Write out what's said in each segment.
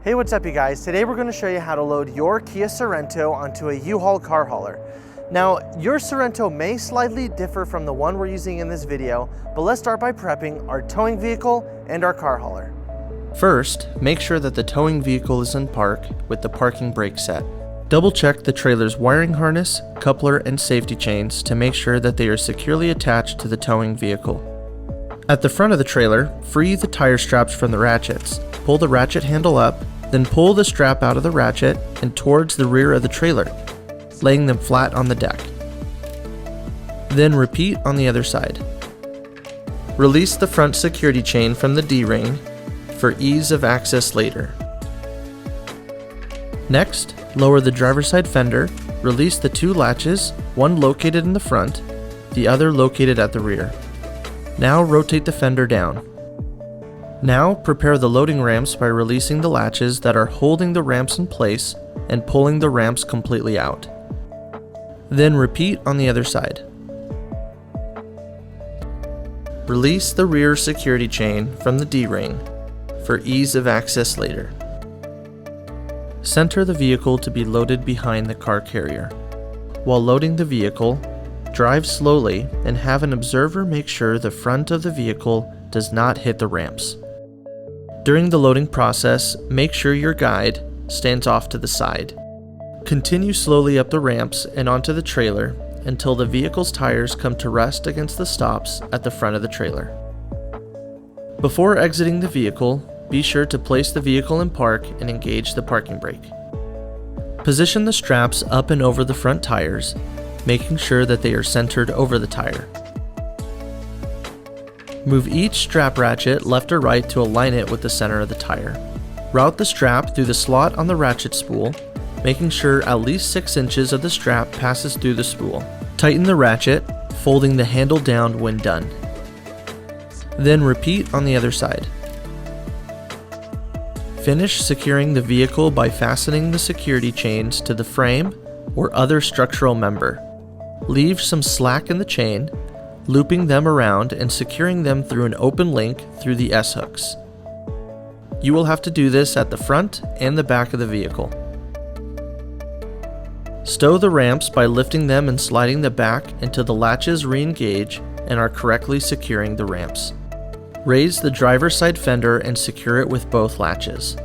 Hey, what's up you guys? Today we're going to show you how to load your Kia Sorento onto a U-Haul car hauler. Now, your Sorento may slightly differ from the one we're using in this video, but let's start by prepping our towing vehicle and our car hauler. First, make sure that the towing vehicle is in park with the parking brake set. Double check the trailer's wiring harness, coupler, and safety chains to make sure that they are securely attached to the towing vehicle. At the front of the trailer, free the tire straps from the ratchets. Pull the ratchet handle up, then pull the strap out of the ratchet and towards the rear of the trailer, laying them flat on the deck. Then repeat on the other side. Release the front security chain from the D-ring for ease of access later. Next, lower the driver's side fender, release the two latches, one located in the front, the other located at the rear. Now rotate the fender down. Now prepare the loading ramps by releasing the latches that are holding the ramps in place and pulling the ramps completely out. Then repeat on the other side. Release the rear security chain from the D-ring for ease of access later. Center the vehicle to be loaded behind the car carrier. While loading the vehicle, drive slowly and have an observer make sure the front of the vehicle does not hit the ramps. During the loading process, make sure your guide stands off to the side. Continue slowly up the ramps and onto the trailer until the vehicle's tires come to rest against the stops at the front of the trailer. Before exiting the vehicle, be sure to place the vehicle in park and engage the parking brake. Position the straps up and over the front tires, making sure that they are centered over the tire. Move each strap ratchet left or right to align it with the center of the tire. Route the strap through the slot on the ratchet spool, making sure at least 6 inches of the strap passes through the spool. Tighten the ratchet, folding the handle down when done. Then repeat on the other side. Finish securing the vehicle by fastening the security chains to the frame or other structural member. Leave some slack in the chain, looping them around and securing them through an open link through the S-hooks. You will have to do this at the front and the back of the vehicle. Stow the ramps by lifting them and sliding the back until the latches re-engage and are correctly securing the ramps. Raise the driver's side fender and secure it with both latches.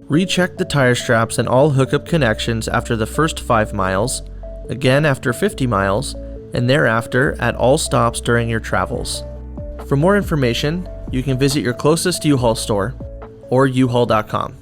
Recheck the tire straps and all hookup connections after the first 5 miles, again after 50 miles, and thereafter at all stops during your travels. For more information, you can visit your closest U-Haul store or uhaul.com.